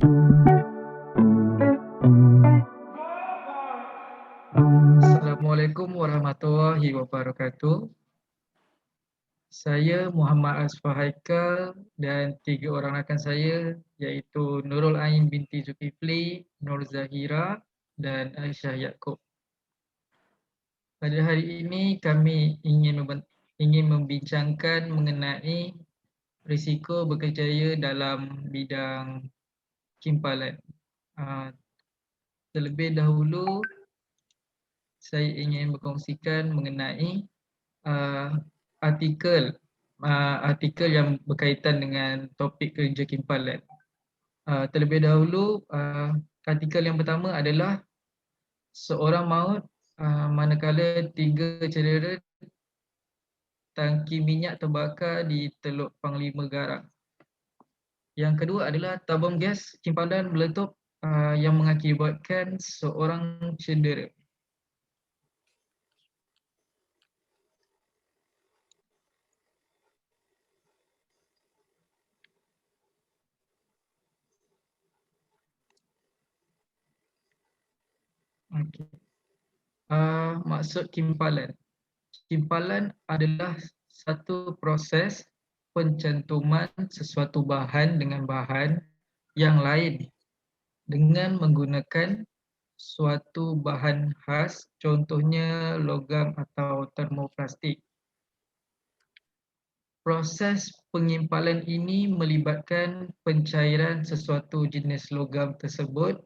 Assalamualaikum warahmatullahi wabarakatuh. Saya Muhammad Asfar Haikal dan 3 orang rakan saya iaitu Nurul Ain binti Zulkifli, Nur Zahira dan Aisyah Yaakob. Pada hari ini kami ingin membincangkan mengenai risiko bekerjaya dalam bidang kimpalan. Terlebih dahulu saya ingin berkongsikan mengenai artikel yang berkaitan dengan topik kerja kimpalan. Terlebih dahulu, artikel yang pertama adalah seorang maut manakala 3 cedera tangki minyak terbakar di Teluk Panglima Garang. Yang kedua adalah tabung gas simpanan meletup yang mengakibatkan seorang cedera. Okay. Maksud kimpalan. Kimpalan adalah satu proses pencantuman sesuatu bahan dengan bahan yang lain dengan menggunakan suatu bahan khas, contohnya logam atau termoplastik. Proses pengimpalan ini melibatkan pencairan sesuatu jenis logam tersebut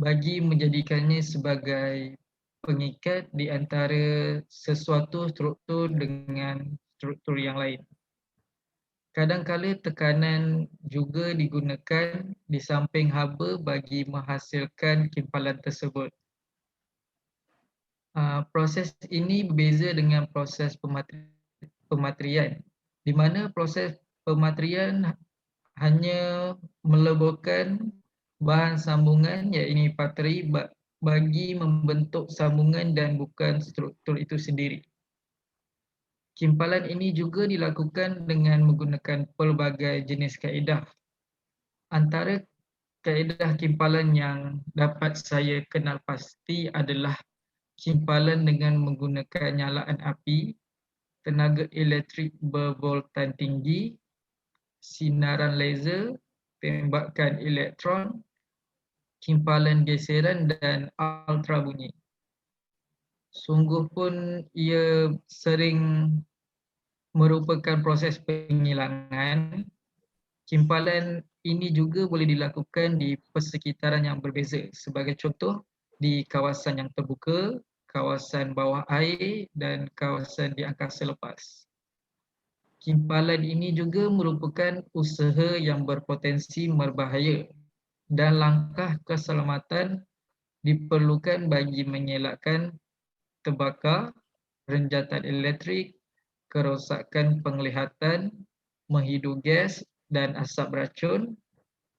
bagi menjadikannya sebagai pengikat di antara sesuatu struktur dengan struktur yang lain. Kadang-kala tekanan juga digunakan di samping haba bagi menghasilkan kimpalan tersebut. Proses ini berbeza dengan proses pematrian, di mana proses pematrian hanya meleburkan bahan sambungan iaitu pateri bagi membentuk sambungan dan bukan struktur itu sendiri. Kimpalan ini juga dilakukan dengan menggunakan pelbagai jenis kaedah. Antara kaedah kimpalan yang dapat saya kenal pasti adalah kimpalan dengan menggunakan nyalaan api, tenaga elektrik bervoltan tinggi, sinaran laser, tembakan elektron, kimpalan geseran dan ultrabunyi. Sungguh pun ia sering merupakan proses penghilangan. Kimpalan ini juga boleh dilakukan di persekitaran yang berbeza. Sebagai contoh, di kawasan yang terbuka, kawasan bawah air dan kawasan di angkasa lepas. Kimpalan ini juga merupakan usaha yang berpotensi berbahaya dan langkah keselamatan diperlukan bagi mengelakkan terbakar, renjatan elektrik, kerosakan penglihatan, menghidu gas dan asap beracun,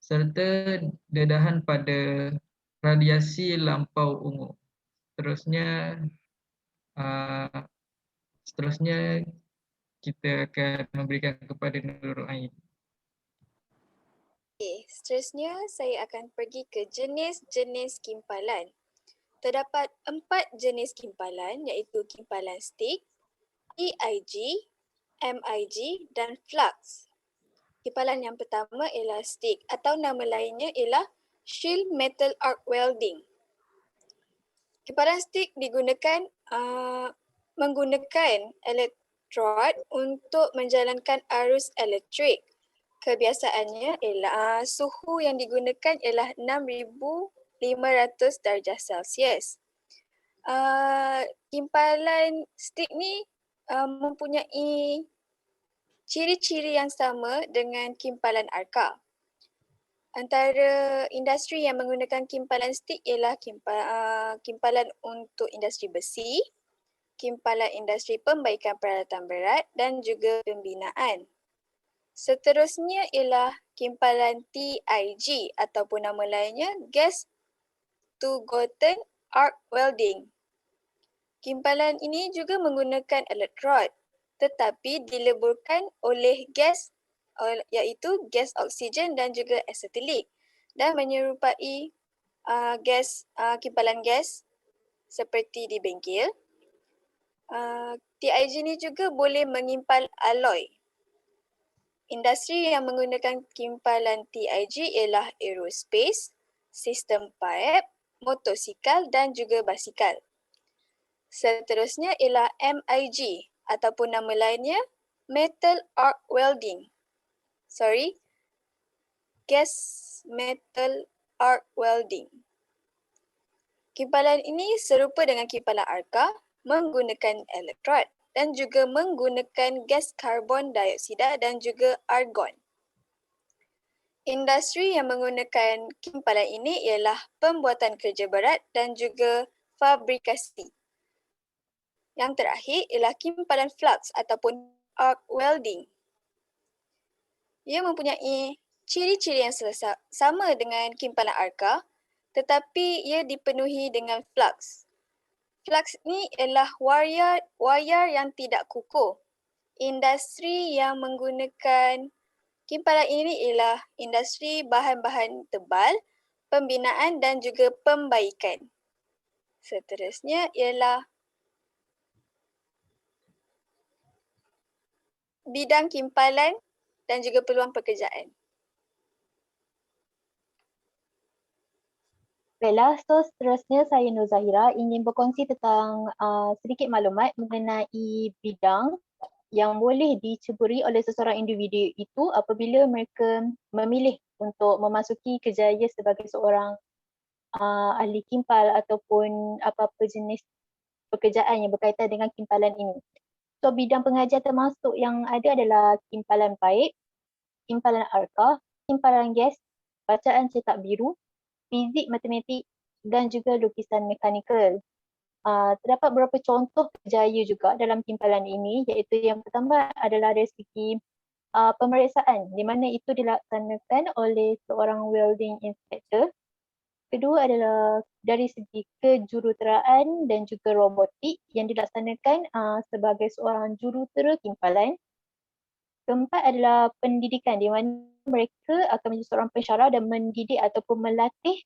serta dedahan pada radiasi lampau ungu. Seterusnya kita akan memberikan kepada Nurul Ain. Seterusnya saya akan pergi ke jenis-jenis kimpalan. Terdapat 4 jenis kimpalan iaitu kimpalan stick, TIG, MIG dan flux. Kimpalan yang pertama ialah stick atau nama lainnya ialah shield metal arc welding. Kimpalan stick digunakan menggunakan elektrod untuk menjalankan arus elektrik. Kebiasaannya ialah suhu yang digunakan ialah 6,500 darjah Celsius. Kimpalan stick ni mempunyai ciri-ciri yang sama dengan kimpalan arka. Antara industri yang menggunakan kimpalan stick ialah kimpalan untuk industri besi, kimpalan industri pembaikan peralatan berat dan juga pembinaan. Seterusnya ialah kimpalan TIG ataupun nama lainnya gas to Goten arc welding. Kimpalan ini juga menggunakan elektrod tetapi dileburkan oleh gas iaitu gas oksigen dan juga asetelik dan menyerupai kimpalan gas seperti di bengkel. TIG ni juga boleh mengimpal alloy. Industri yang menggunakan kimpalan TIG ialah aerospace, sistem pipe, motosikal dan juga basikal. Seterusnya ialah MIG ataupun nama lainnya metal arc welding. Gas metal arc welding. Kimpalan ini serupa dengan kimpalan arka menggunakan elektrod dan juga menggunakan gas karbon dioksida dan juga argon. Industri yang menggunakan kimpalan ini ialah pembuatan kerja berat dan juga fabrikasi. Yang terakhir ialah kimpalan flux ataupun arc welding. Ia mempunyai ciri-ciri yang sama dengan kimpalan arka, tetapi ia dipenuhi dengan flux. Flux ni ialah wayar yang tidak kukuh. Industri yang menggunakan kimpalan ini ialah industri bahan-bahan tebal, pembinaan dan juga pembaikan. Seterusnya ialah bidang kimpalan dan juga peluang pekerjaan. Baiklah, so seterusnya saya Nur Zahira ingin berkongsi tentang sedikit maklumat mengenai bidang yang boleh diceburi oleh seseorang individu itu apabila mereka memilih untuk memasuki kerjaya sebagai seorang ahli kimpal ataupun apa-apa jenis pekerjaan yang berkaitan dengan kimpalan ini. So bidang pengajar termasuk yang ada adalah kimpalan paip, kimpalan arka, kimpalan gas, bacaan cetak biru, fizik, matematik dan juga lukisan mekanikal. Terdapat beberapa contoh kerjaya juga dalam kimpalan ini, iaitu yang pertama adalah dari segi pemeriksaan di mana itu dilaksanakan oleh seorang welding inspector. Kedua adalah dari segi kejuruteraan dan juga robotik yang dilaksanakan sebagai seorang jurutera kimpalan. Keempat adalah pendidikan di mana mereka akan menjadi seorang pensyarah dan mendidik ataupun melatih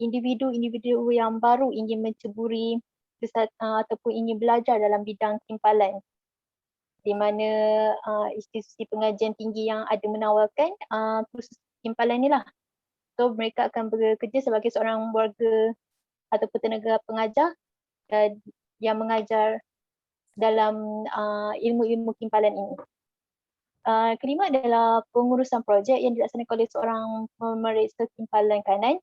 individu-individu yang baru ingin menceburi ataupun ingin belajar dalam bidang kimpalan. Di mana institusi pengajian tinggi yang ada menawarkan kursus kimpalan ni lah. So mereka akan bekerja sebagai seorang warga ataupun tenaga pengajar yang mengajar dalam ilmu-ilmu kimpalan ini. Kelima adalah pengurusan projek yang dilaksanakan oleh seorang pemeriksa kimpalan kanan.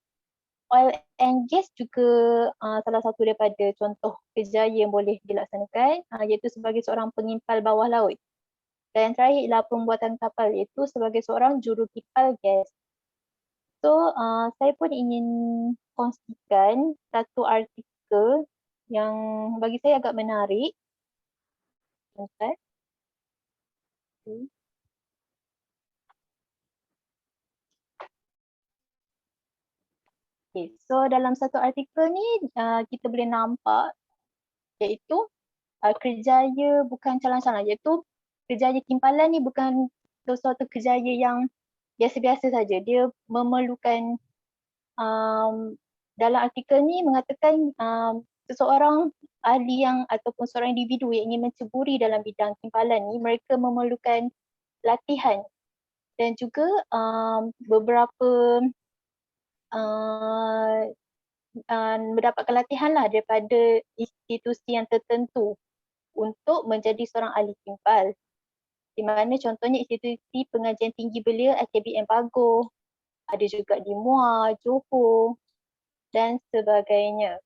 Oil and gas juga salah satu daripada contoh kerjaya yang boleh dilaksanakan, iaitu sebagai seorang pengimpal bawah laut. Dan yang terakhir ialah pembuatan kapal, iaitu sebagai seorang juru kimpal gas. So saya pun ingin kongsikan satu artikel yang bagi saya agak menarik. Okay. Okay, so dalam satu artikel ni kita boleh nampak iaitu kerjaya bukan calang-calang, iaitu kerjaya kimpalan ni bukan sesuatu kerjaya yang biasa-biasa saja. Dia memerlukan dalam artikel ni mengatakan seseorang ahli yang ataupun seorang individu yang ingin menceburi dalam bidang kimpalan ni, mereka memerlukan latihan dan juga beberapa mendapatkan latihan lah daripada institusi yang tertentu untuk menjadi seorang ahli kimpal. Di mana contohnya institusi pengajian tinggi belia IKBM Pagoh, ada juga di MUA, Johor dan sebagainya.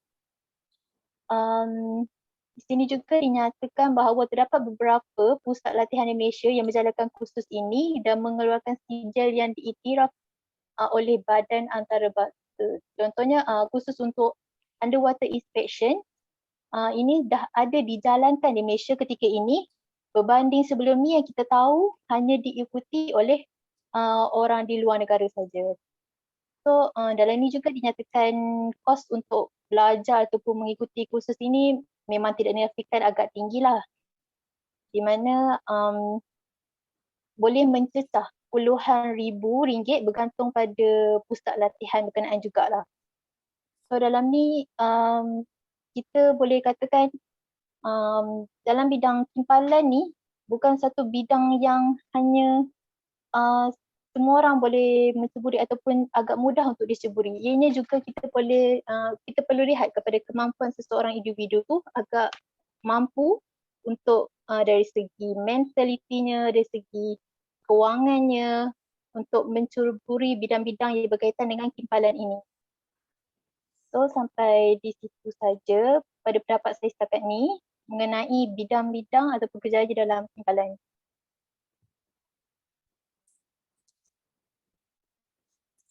Di sini juga dinyatakan bahawa terdapat beberapa pusat latihan di Malaysia yang menjalankan kursus ini dan mengeluarkan sijil yang diiktiraf oleh Badan Antarabangsa. Contohnya kursus untuk underwater inspection ini dah ada dijalankan di Malaysia ketika ini, berbanding sebelum ni yang kita tahu hanya diikuti oleh orang di luar negara saja. So dalam ini juga dinyatakan kos untuk belajar ataupun mengikuti kursus ini memang tidak dinafikan agak tinggi lah. Di mana boleh mencecah puluhan ribu ringgit bergantung pada pusat latihan berkenaan jugalah. So dalam ni kita boleh katakan dalam bidang timpalan ni bukan satu bidang yang hanya semua orang boleh menceburi ataupun agak mudah untuk diceburi. Ianya juga kita perlu lihat kepada kemampuan seseorang individu tu agak mampu untuk dari segi mentalitinya, dari segi kewangannya untuk menceburi bidang-bidang yang berkaitan dengan timpalan ini. So sampai di situ saja pada pendapat saya setakat ni mengenai bidang-bidang atau pekerjaan dalam timpalan.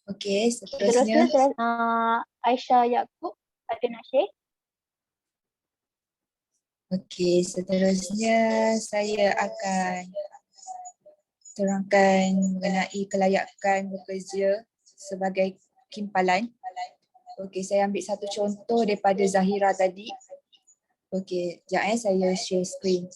Okey, Seterusnya seterusnya. Aisyah Yaakob ada nak share? Okey, seterusnya saya akan terangkan mengenai kelayakan bekerja sebagai kimpalan. Okey, saya ambil satu contoh daripada Zahira tadi. Okey, sekejap saya share screen.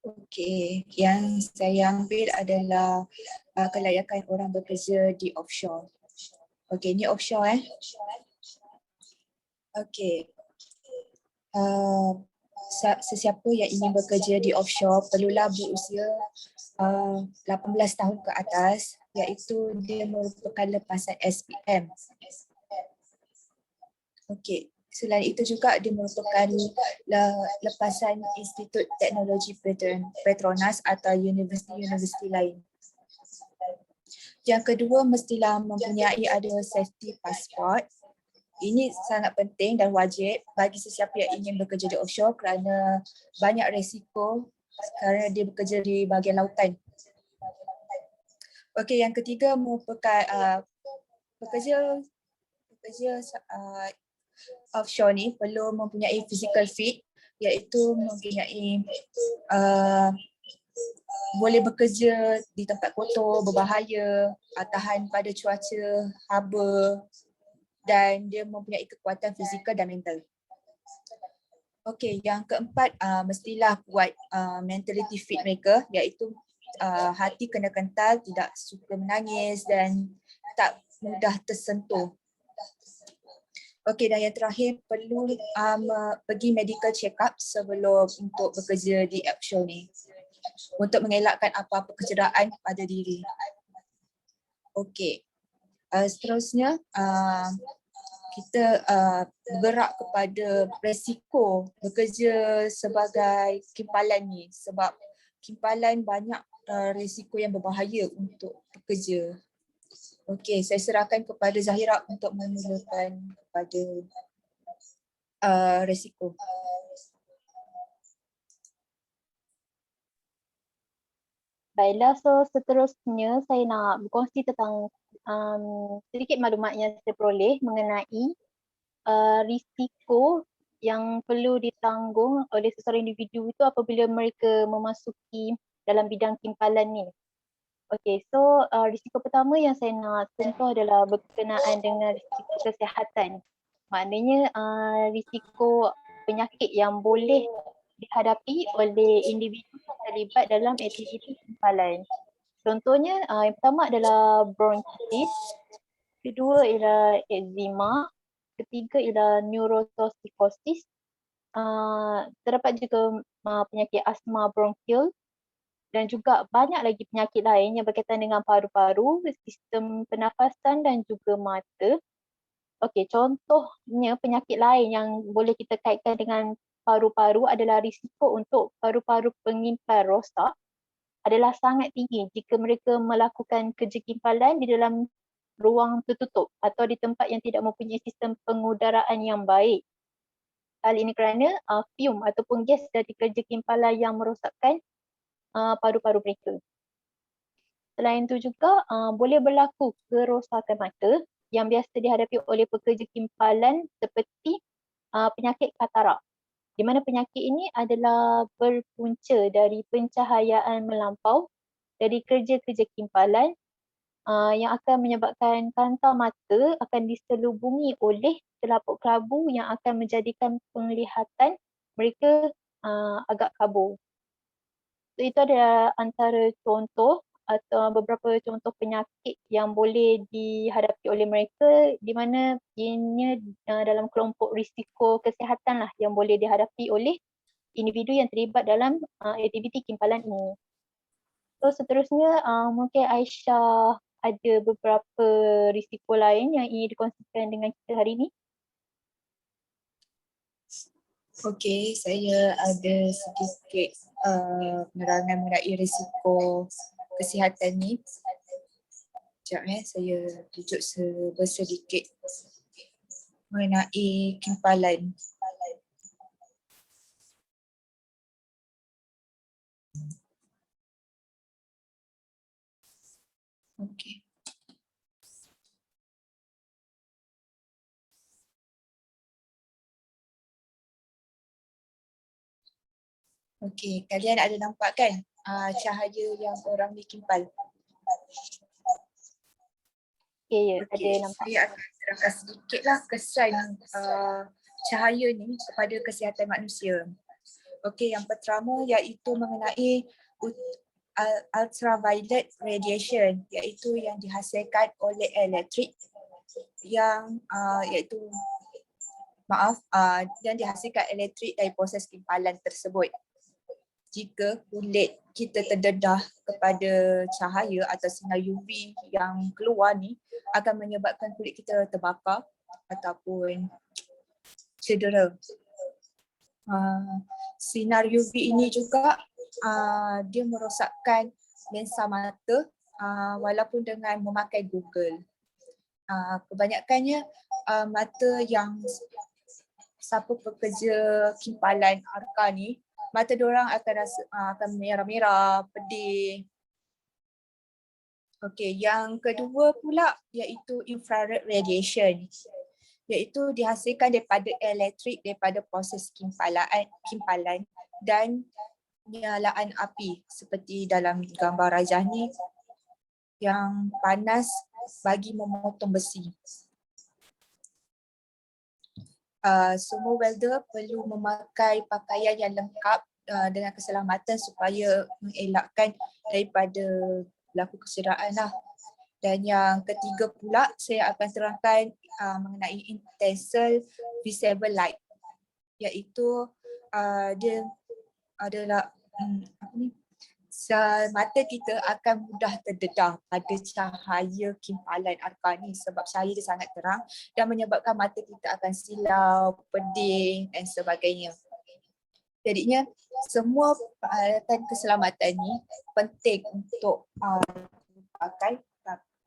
Okey, yang saya ambil adalah kelayakan orang bekerja di offshore. Okey, ni offshore Okey. Sesiapa yang ingin bekerja di offshore perlulah berusia 18 tahun ke atas, iaitu dia merupakan lepasan SPM. Okey. Selain itu juga dia merupakan lepasan Institut Teknologi Petronas atau universiti-universiti lain. Yang kedua, mestilah mempunyai ada safety passport. Ini sangat penting dan wajib bagi sesiapa yang ingin bekerja di offshore kerana banyak resiko kerana dia bekerja di bahagian lautan. Okey, yang ketiga merupakan pekerja offshore ni perlu mempunyai physical fit, iaitu mempunyai boleh bekerja di tempat kotor, berbahaya, tahan pada cuaca haba dan dia mempunyai kekuatan fizikal dan mental. Okey, yang keempat mestilah kuat mentality fit mereka, iaitu hati kena kental, tidak suka menangis dan tak mudah tersentuh. Okey, dan yang terakhir perlu pergi medical check up sebelum untuk bekerja di offshore ni untuk mengelakkan apa-apa kecederaan pada diri. Okey, seterusnya kita bergerak kepada resiko bekerja sebagai kimpalan ni sebab kimpalan banyak resiko yang berbahaya untuk pekerja. Okey, saya serahkan kepada Zahira untuk memulakan kepada resiko. Baiklah, so seterusnya saya nak berkongsi tentang sedikit maklumat yang saya peroleh mengenai risiko yang perlu ditanggung oleh seseorang individu itu apabila mereka memasuki dalam bidang timpalan ni. Okey, so risiko pertama yang saya nak sentuh adalah berkenaan dengan risiko kesihatan. Maknanya risiko penyakit yang boleh dihadapi oleh individu yang terlibat dalam aktiviti timpalan. Contohnya yang pertama adalah bronkitis, kedua ialah eczema, ketiga ialah neurotoksikosis, terdapat juga penyakit asma bronkial dan juga banyak lagi penyakit lain yang berkaitan dengan paru-paru, sistem pernafasan dan juga mata. Okey, contohnya penyakit lain yang boleh kita kaitkan dengan paru-paru adalah risiko untuk paru-paru pengimpal rosak adalah sangat tinggi jika mereka melakukan kerja kimpalan di dalam ruang tertutup atau di tempat yang tidak mempunyai sistem pengudaraan yang baik. Hal ini kerana fume ataupun gas dari kerja kimpalan yang merosakkan paru-paru mereka. Selain itu juga boleh berlaku kerosakan mata yang biasa dihadapi oleh pekerja kimpalan seperti penyakit katarak. Di mana penyakit ini adalah berpunca dari pencahayaan melampau dari kerja-kerja kimpalan yang akan menyebabkan kanta mata akan diselubungi oleh selaput kelabu yang akan menjadikan penglihatan mereka agak kabur. So, itu adalah antara contoh atau beberapa contoh penyakit yang boleh dihadapi oleh mereka di mana ianya dalam kelompok risiko kesihatan lah yang boleh dihadapi oleh individu yang terlibat dalam aktiviti kimpalan ini. So seterusnya mungkin Aisyah ada beberapa risiko lain yang ingin dikongsikan dengan kita hari ini. Okey, saya ada sedikit penerangan mengenai risiko kesihatan ni. Sekejap saya tunjuk sedikit mengenai kimpalan. Okey. Okey, kalian ada nampak kan cahaya yang orang ni kimpal? Ya, Okey, ada nampak. saya akan terangkan sedikitlah kesan cahaya ni kepada kesihatan manusia. Okey, yang pertama iaitu mengenai ultraviolet radiation, iaitu yang dihasilkan oleh elektrik yang yang dihasilkan elektrik dari proses kimpalan tersebut. Jika kulit kita terdedah kepada cahaya atau sinar UV yang keluar ni akan menyebabkan kulit kita terbakar ataupun cedera. Sinar UV ini juga dia merosakkan lensa mata walaupun dengan memakai Google. Kebanyakannya mata yang siapa pekerja kimpalan arka ni, mata diorang akan merah-merah, pedih. Okey, yang kedua pula iaitu infrared radiation, iaitu dihasilkan daripada elektrik daripada proses kimpalan dan penyalaan api seperti dalam gambar rajah ni yang panas bagi memotong besi. Semua welder perlu memakai pakaian yang lengkap dengan keselamatan supaya mengelakkan daripada berlaku kecederaan lah. Dan yang ketiga pula saya akan terangkan mengenai intensal visible light, iaitu dia adalah mata kita akan mudah terdedah pada cahaya kimpalan arka ni sebab cahaya dia sangat terang dan menyebabkan mata kita akan silau, pedih dan sebagainya. Jadinya semua peralatan keselamatan ni penting untuk dipakai,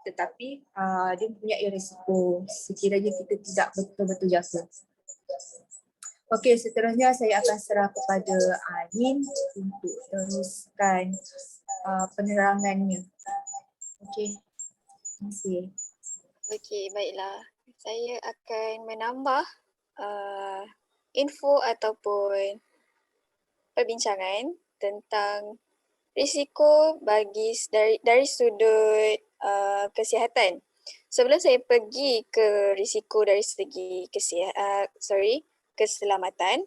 tetapi dia mempunyai risiko sekiranya kita tidak betul-betul jaga. Okey, seterusnya saya akan serah kepada Anin untuk teruskan penerangannya. Okey, terima kasih. Okey, baiklah. Saya akan menambah info ataupun perbincangan tentang risiko dari sudut kesihatan. Sebelum saya pergi ke risiko dari segi keselamatan,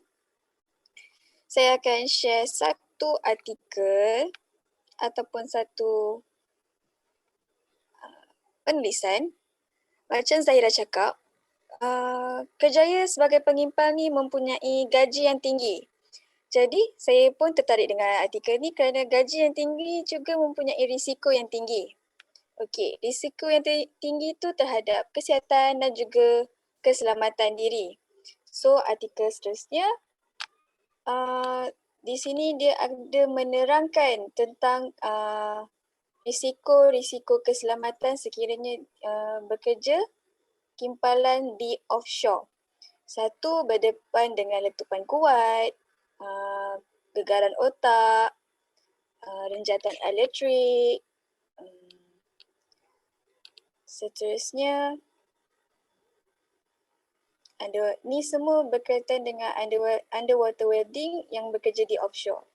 saya akan share satu artikel ataupun satu penulisan. Macam Zahira cakap, kerjaya sebagai pengimpal ni mempunyai gaji yang tinggi. Jadi saya pun tertarik dengan artikel ni kerana gaji yang tinggi juga mempunyai risiko yang tinggi. Okey, risiko yang tinggi tu terhadap kesihatan dan juga keselamatan diri. So artikel seterusnya di sini dia ada menerangkan tentang risiko-risiko keselamatan sekiranya bekerja kimpalan di offshore. Satu, berdepan dengan letupan kuat, gegaran otak, renjatan elektrik. Seterusnya, ni semua berkaitan dengan underwater welding yang bekerja di offshore.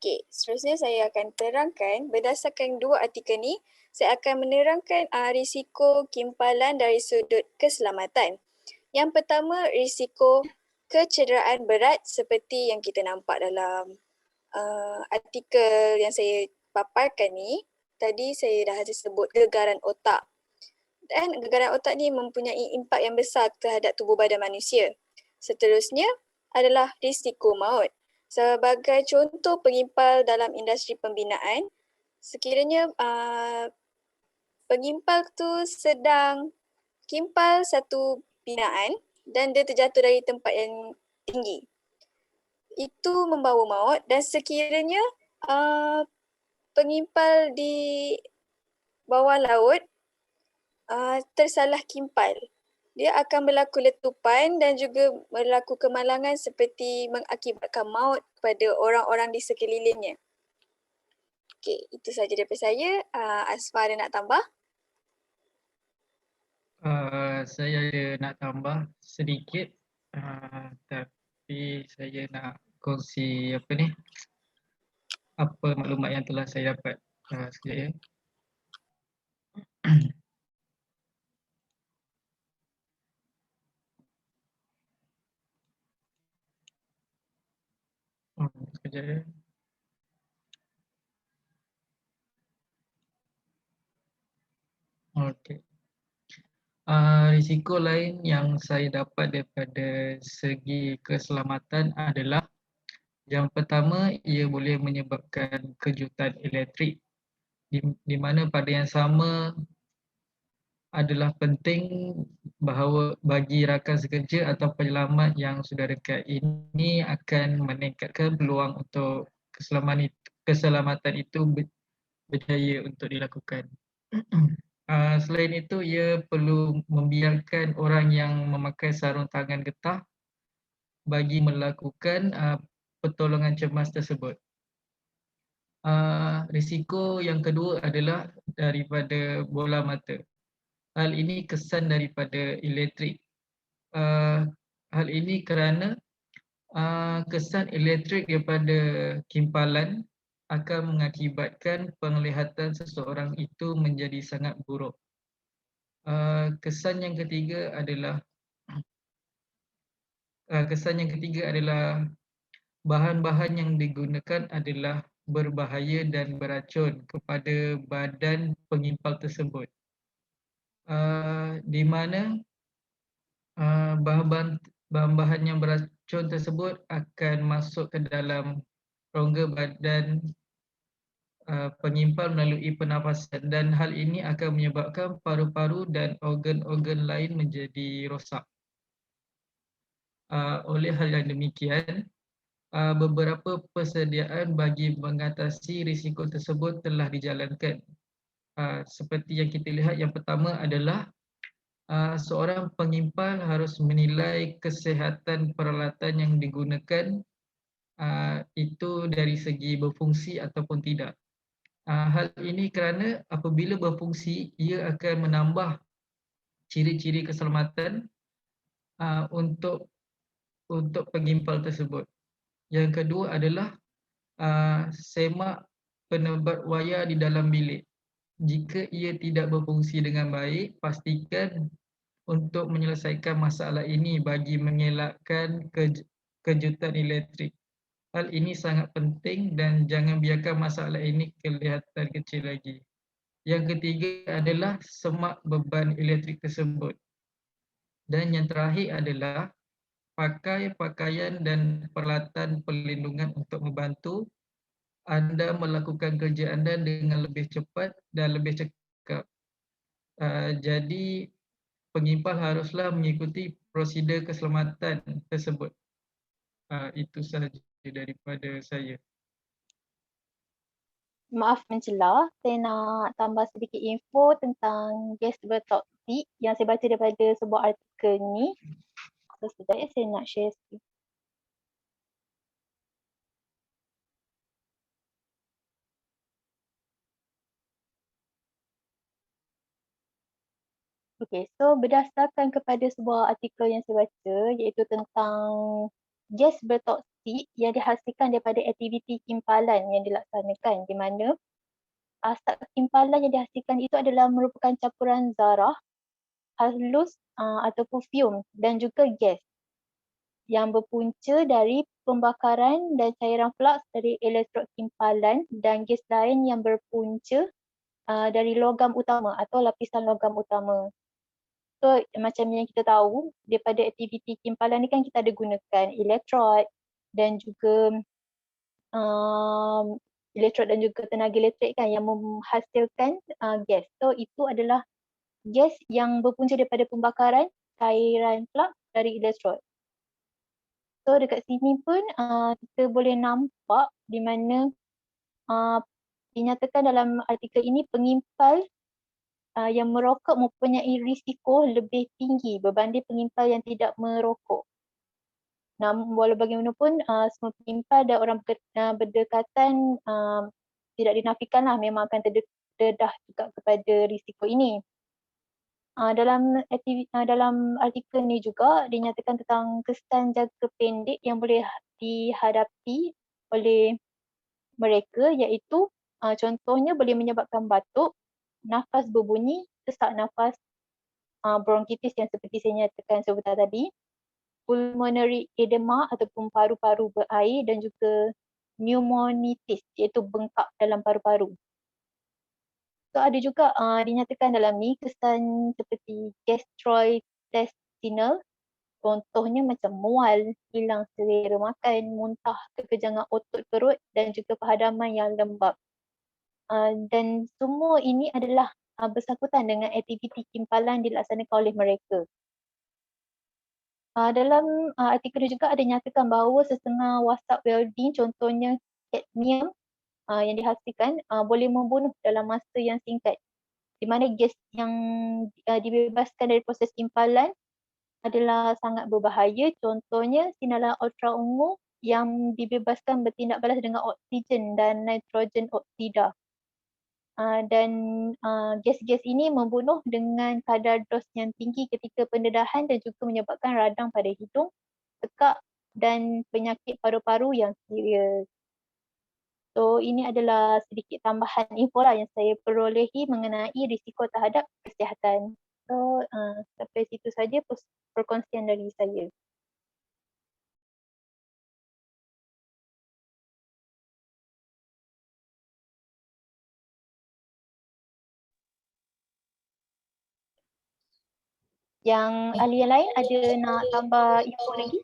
Okey, seterusnya saya akan terangkan berdasarkan dua artikel ni, saya akan menerangkan risiko kimpalan dari sudut keselamatan. Yang pertama, risiko kecederaan berat seperti yang kita nampak dalam artikel yang saya paparkan ni. Tadi saya dah sebut gegaran otak. Dan gegaran otak ni mempunyai impak yang besar terhadap tubuh badan manusia. Seterusnya adalah risiko maut. Sebagai contoh pengimpal dalam industri pembinaan, sekiranya pengimpal tu sedang kimpal satu binaan dan dia terjatuh dari tempat yang tinggi, itu membawa maut. Dan sekiranya pengimpal di bawah laut tersalah kimpal, dia akan berlaku letupan dan juga berlaku kemalangan seperti mengakibatkan maut kepada orang-orang di sekelilingnya. Okey, itu sahaja daripada saya. Asfar ada nak tambah? Saya ada nak tambah sedikit, tapi saya nak kongsi apa maklumat yang telah saya dapat. Sekejap ya. Sekejap ya. Okey. Risiko lain yang saya dapat daripada segi keselamatan adalah yang pertama, ia boleh menyebabkan kejutan elektrik di mana pada yang sama adalah penting bahawa bagi rakan sekerja atau penyelamat yang sudah dekat, ini akan meningkatkan peluang untuk keselamatan itu berjaya untuk dilakukan. Selain itu, ia perlu membiarkan orang yang memakai sarung tangan getah bagi melakukan pertolongan cemas tersebut. Risiko yang kedua adalah daripada bola mata. Hal ini kesan daripada elektrik. Hal ini kerana kesan elektrik daripada kimpalan akan mengakibatkan penglihatan seseorang itu menjadi sangat buruk. Kesan yang ketiga adalah bahan-bahan yang digunakan adalah berbahaya dan beracun kepada badan pengimpal tersebut. Di mana bahan-bahan yang beracun tersebut akan masuk ke dalam rongga badan pengimpal melalui pernafasan, dan hal ini akan menyebabkan paru-paru dan organ-organ lain menjadi rosak. Oleh hal yang demikian, beberapa persediaan bagi mengatasi risiko tersebut telah dijalankan. Seperti yang kita lihat, yang pertama adalah seorang pengimpal harus menilai kesihatan peralatan yang digunakan itu dari segi berfungsi ataupun tidak. Hal ini kerana apabila berfungsi, ia akan menambah ciri-ciri keselamatan untuk pengimpal tersebut. Yang kedua adalah semak penebat wayar di dalam bilik. Jika ia tidak berfungsi dengan baik, pastikan untuk menyelesaikan masalah ini bagi mengelakkan kejutan elektrik. Hal ini sangat penting dan jangan biarkan masalah ini kelihatan kecil lagi. Yang ketiga adalah semak beban elektrik tersebut. Dan yang terakhir adalah pakai pakaian dan peralatan perlindungan untuk membantu anda melakukan kerja anda dengan lebih cepat dan lebih cekap. Jadi pengimpal haruslah mengikuti prosedur keselamatan tersebut. Itu sahaja. daripada saya. Maaf mencela, saya nak tambah sedikit info tentang gas bertoksik yang saya baca daripada sebuah artikel ni. So, sekejap ya, saya nak share sikit. Okay, so berdasarkan kepada sebuah artikel yang saya baca iaitu tentang gas bertoksik yang dihasilkan daripada aktiviti kimpalan yang dilaksanakan, di mana asap kimpalan yang dihasilkan itu adalah merupakan campuran zarah, halus ataupun fume dan juga gas yang berpunca dari pembakaran dan cairan flux dari elektrod kimpalan dan gas lain yang berpunca dari logam utama atau lapisan logam utama. So macam yang kita tahu daripada aktiviti kimpalan ni kan kita ada gunakan elektrod dan juga elektrod dan juga tenaga elektrik kan yang menghasilkan gas. So itu adalah gas yang berpunca daripada pembakaran cairan flux dari elektrod. So dekat sini pun kita boleh nampak di mana dinyatakan dalam artikel ini pengimpal yang merokok mempunyai risiko lebih tinggi berbanding pengimpal yang tidak merokok. Namun walau bagaimanapun semua pengimpal dan orang berdekatan tidak dinafikanlah memang akan terdedah juga kepada risiko ini. Dalam artikel ni juga dinyatakan tentang kesan jangka pendek yang boleh dihadapi oleh mereka iaitu contohnya boleh menyebabkan batuk, nafas berbunyi, sesak nafas, bronkitis yang seperti saya nyatakan sebentar tadi, pulmonary edema ataupun paru-paru berair dan juga pneumonitis iaitu bengkak dalam paru-paru. So ada juga dinyatakan dalam ni kesan seperti gastrointestinal, contohnya macam mual, hilang selera makan, muntah, kekejangan otot perut dan juga perhadaman yang lembab. Dan semua ini adalah bersangkutan dengan aktiviti kimpalan dilaksanakan oleh mereka. Dalam artikel juga ada nyatakan bahawa setengah wasap welding contohnya cadmium yang dihasilkan boleh membunuh dalam masa yang singkat. Di mana gas yang dibebaskan dari proses kimpalan adalah sangat berbahaya. Contohnya sinaran ultra ungu yang dibebaskan bertindak balas dengan oksigen dan nitrogen oksida. Dan gas-gas ini membunuh dengan kadar dos yang tinggi ketika pendedahan dan juga menyebabkan radang pada hidung, tekak dan penyakit paru-paru yang serius. So ini adalah sedikit tambahan info lah yang saya perolehi mengenai risiko terhadap kesihatan. So sampai situ saja perkongsian dari saya. Yang ahli yang lain ada nak tambah info lagi?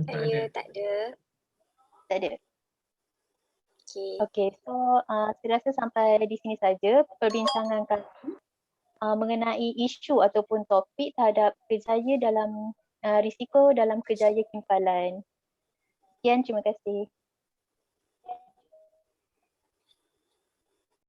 Tak ada. Saya tak ada. Tak ada. Okay. Okay, so saya rasa sampai di sini saja perbincangan kami mengenai isu ataupun topik terhadap kerjaya dalam risiko dalam kerjaya kimpalan. Sekian, terima kasih.